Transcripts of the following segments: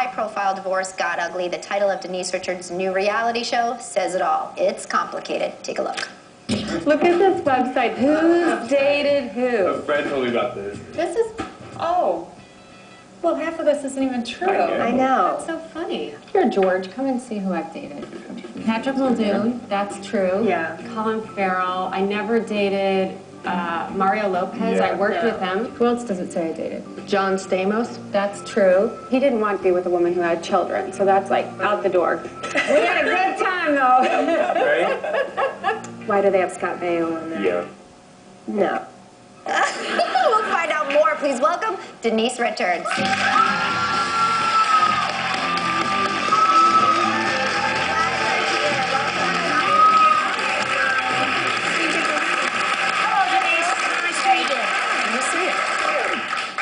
high-profile divorce got ugly. The title of Denise Richards' new reality show says it all. It's complicated. Take a look. Look at this website. Who's dated who? A friend told me about this. This is, oh. Well, half of this isn't even true. I know. That's so funny. Here, George, come and see who I've dated. Patrick Muldoon, that's true. Yeah. Colin Farrell. I never dated Mario Lopez. Yeah. I worked with him. Who else does it say I dated? John Stamos. That's true. He didn't want to be with a woman who had children, so that's like out the door. We had a good time, though. Right? Why do they have Scott Baio on there? Yeah. No. We'll find out more. Please welcome Denise Richards.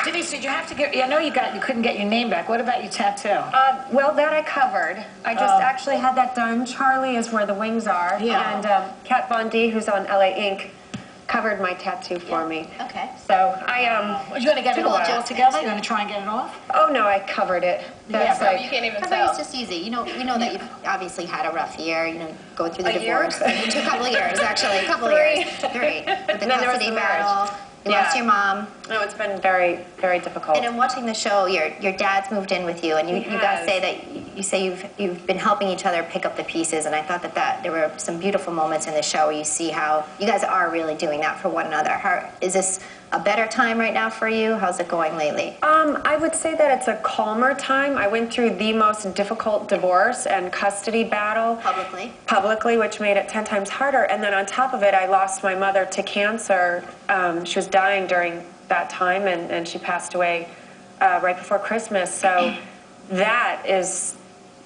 Denise, did you have to get? I know you couldn't get your name back. What about your tattoo? Well, that I covered. I just actually had that done. Charlie is where the wings are. Yeah. And Kat Von D, who's on LA Inc., covered my tattoo for me. Okay. So I Are you going to get it all gel together? You're going to try and get it off? Oh no, I covered it. That's Yeah, like, You can't even tell. It's just easy. You know that you've obviously had a rough year. You know, going through the divorce. A couple of years, actually. A couple of years. 3. With the custody battle. You lost your mom. No, it's been very, very difficult. And in watching the show, your dad's moved in with you, and you guys say that you say you've been helping each other pick up the pieces. And I thought that there were some beautiful moments in the show where you see how you guys are really doing that for one another. Is this a better time right now for you? How's it going lately? I would say that it's a calmer time. I went through the most difficult divorce and custody battle. Publicly, which made it 10 times harder. And then on top of it, I lost my mother to cancer. She was dying during that time, and she passed away right before Christmas. So that is,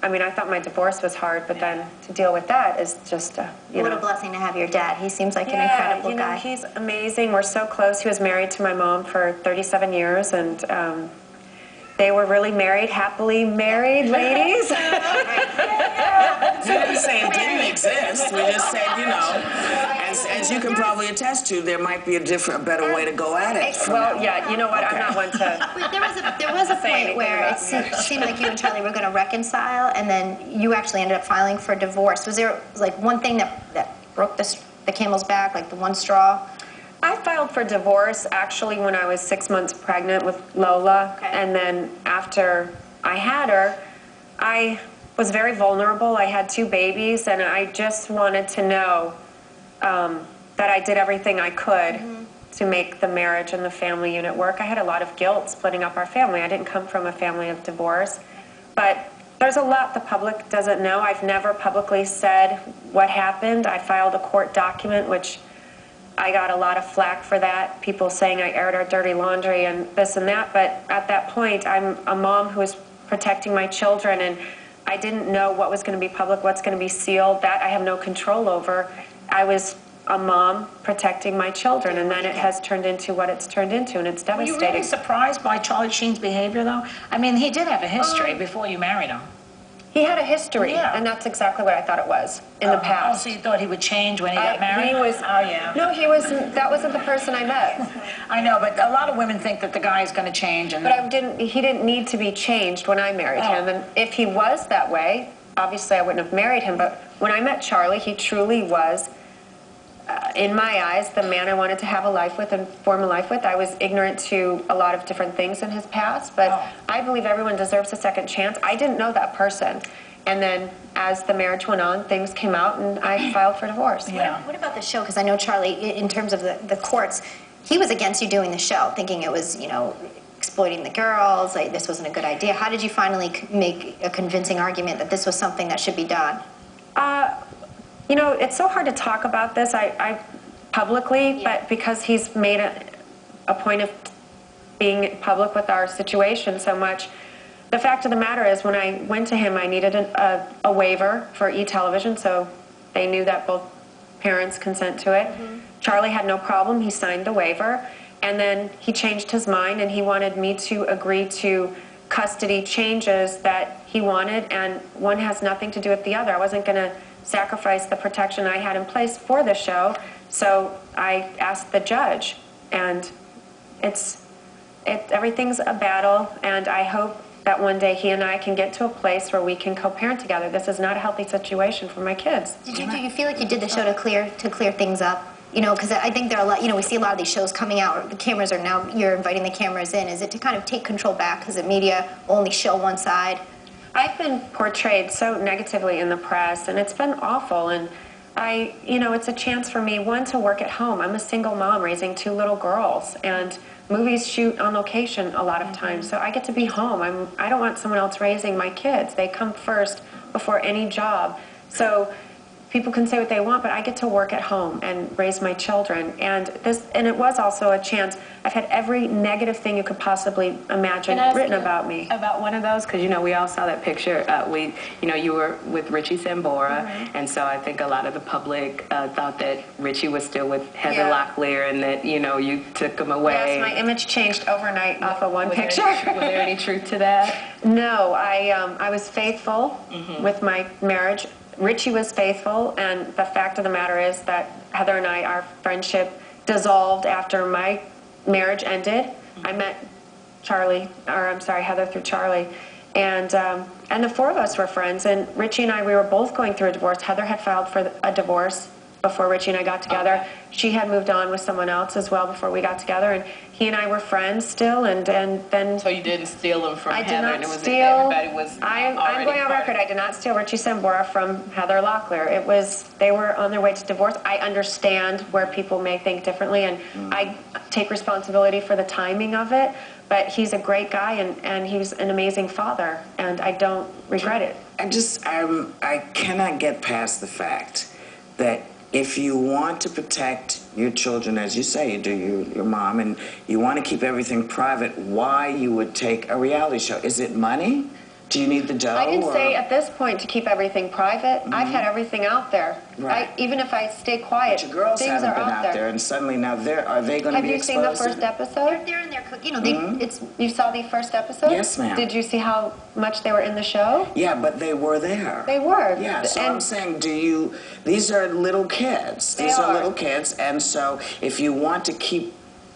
I mean, I thought my divorce was hard, but then to deal with that is just, What a blessing to have your dad. He seems like an incredible guy. He's amazing. We're so close. He was married to my mom for 37 years, and they were really married, happily married ladies. We didn't say it didn't exist. We just said, you know, as you can probably attest to, there might be a better way to go at it. Well, yeah, you know what? I'm not one to. There was a point where it seemed like you and Charlie were going to reconcile, and then you actually ended up filing for divorce. Was there like one thing that broke the camel's back, like the one straw? I filed for divorce actually when I was 6 months pregnant with Lola, and then after I had her, I was very vulnerable. I had 2 babies, and I just wanted to know that I did everything I could to make the marriage and the family unit work. I had a lot of guilt splitting up our family. I didn't come from a family of divorce, but there's a lot the public doesn't know. I've never publicly said what happened. I filed a court document, which I got a lot of flack for that, people saying I aired our dirty laundry and this and that, but at that point, I'm a mom who was protecting my children, and I didn't know what was going to be public, what's going to be sealed. That I have no control over. I was a mom protecting my children, and then it has turned into what it's turned into, and it's devastating. Were you really surprised by Charlie Sheen's behavior, though? I mean, he did have a history before you married him. He had a history, and that's exactly what I thought it was in the past. Oh, so you thought he would change when he got married? He was. Oh, yeah. No, he was. That wasn't the person I met. I know, but a lot of women think that the guy is going to change. And but he didn't need to be changed when I married him. And if he was that way, obviously I wouldn't have married him. But when I met Charlie, he truly was, in my eyes, the man I wanted to have a life with and form a life with. I was ignorant to a lot of different things in his past, but I believe everyone deserves a second chance. I didn't know that person. And then as the marriage went on, things came out, and I filed for divorce. Yeah. What about the show? Because I know Charlie, in terms of the courts, he was against you doing the show, thinking it was, you know, exploiting the girls, like this wasn't a good idea. How did you finally make a convincing argument that this was something that should be done? You know, it's so hard to talk about this I publicly, but because he's made a point of being public with our situation so much, the fact of the matter is when I went to him, I needed a waiver for e-television, so they knew that both parents consent to it. Charlie had no problem. He signed the waiver, and then he changed his mind, and he wanted me to agree to custody changes that he wanted, and one has nothing to do with the other. I wasn't going to sacrifice the protection I had in place for the show, so I asked the judge, and everything's a battle, and I hope that one day he and I can get to a place where we can co-parent together. This is not a healthy situation for my kids. Do you feel like you did the show to clear things up? You know, because I think there are a lot, you know, we see a lot of these shows coming out, the cameras are now, you're inviting the cameras in. Is it to kind of take control back because the media only show one side? I've been portrayed so negatively in the press, and it's been awful. And you know, it's a chance for me, one, to work at home. I'm a single mom raising 2 little girls, and movies shoot on location a lot of times, so I get to be home. I don't want someone else raising my kids. They come first before any job. So people can say what they want, but I get to work at home and raise my children. And it was also a chance. I've had every negative thing you could possibly imagine written about me. About one of those, because you know we all saw that picture. You were with Richie Sambora, and so I think a lot of the public thought that Richie was still with Heather Locklear, and that you took him away. Yes, my image changed overnight off of one picture. Was there any truth to that? No, I was faithful with my marriage. Richie was faithful, and the fact of the matter is that Heather and I, our friendship dissolved after my marriage ended. I met Heather through Charlie, and the 4 of us were friends, and Richie and I, we were both going through a divorce. Heather had filed for a divorce before Richie and I got together. Okay. She had moved on with someone else as well before we got together, and he and I were friends still, and then... So you didn't steal him from Heather? I did not steal... I'm going on record, I did not steal Richie Sambora from Heather Locklear. They were on their way to divorce. I understand where people may think differently, and I take responsibility for the timing of it, but he's a great guy, and he's an amazing father, and I don't regret it. I cannot get past the fact that if you want to protect your children, as you say, you do, your mom, and you want to keep everything private, why you would take a reality show? Is it money? Do you need the dough? I didn't say at this point to keep everything private. I've had everything out there. Right. Even if I stay quiet, but your girls things haven't are been out there, and suddenly now are they going to be exposed? Have you seen the first episode? They're in there, You saw the first episode? Yes, ma'am. Did you see how much they were in the show? Yeah, but they were there. They were. Yeah, so I'm saying, these are little kids. These are little kids, and so if you want to keep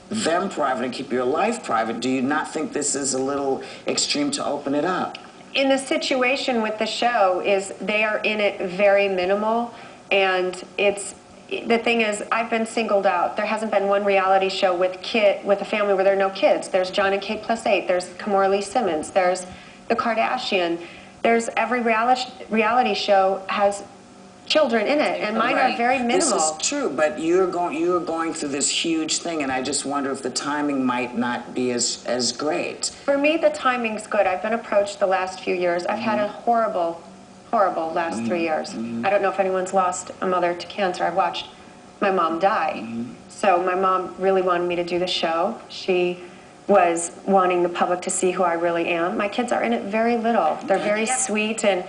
them private and keep your life private, do you not think this is a little extreme to open it up? In the situation with the show is they are in it very minimal, and the thing is, I've been singled out. There hasn't been one reality show with a family where there are no kids. There's John and Kate +8. There's Kamora Lee Simmons. There's The Kardashian. There's every reality show has children in it, and mine are very minimal. This is true, but you're going through this huge thing, and I just wonder if the timing might not be as great. For me, the timing's good. I've been approached the last few years. I've had a horrible last 3 years. I don't know if anyone's lost a mother to cancer. I've watched my mom die. So my mom really wanted me to do the show. She was wanting the public to see who I really am. My kids are in it very little. They're very sweet, and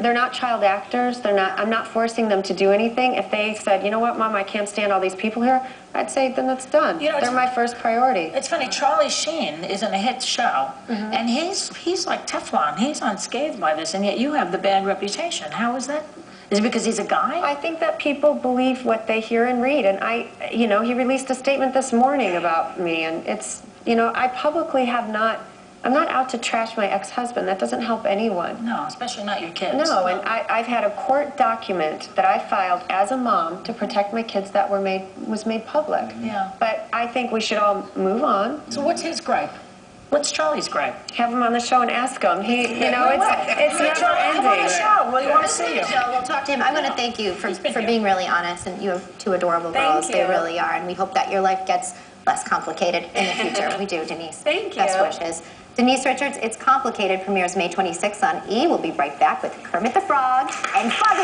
they're not child actors. I'm not forcing them to do anything. If they said, you know what, Mom, I can't stand all these people here, I'd say, then it's done. They're my first priority. It's funny, Charlie Sheen is in a hit show, and he's like Teflon. He's unscathed by this, and yet you have the bad reputation. How is that? Is it because he's a guy? I think that people believe what they hear and read, and he released a statement this morning about me, and it's, I publicly I'm not out to trash my ex-husband. That doesn't help anyone. No, especially not your kids. No, and I've had a court document that I filed as a mom to protect my kids that was made public. Yeah. But I think we should all move on. So what's his gripe? What's Charlie's gripe? Have him on the show and ask him. It's never ending. Come on the show. We want to see you. We'll talk to him. I'm going to thank you for being really honest, and you have 2 adorable girls. They really are, and we hope that your life gets less complicated in the future. We do, Denise. Thank you. Best wishes. Denise Richards, It's Complicated, premieres May 26th on E! We'll be right back with Kermit the Frog and Fuzzy.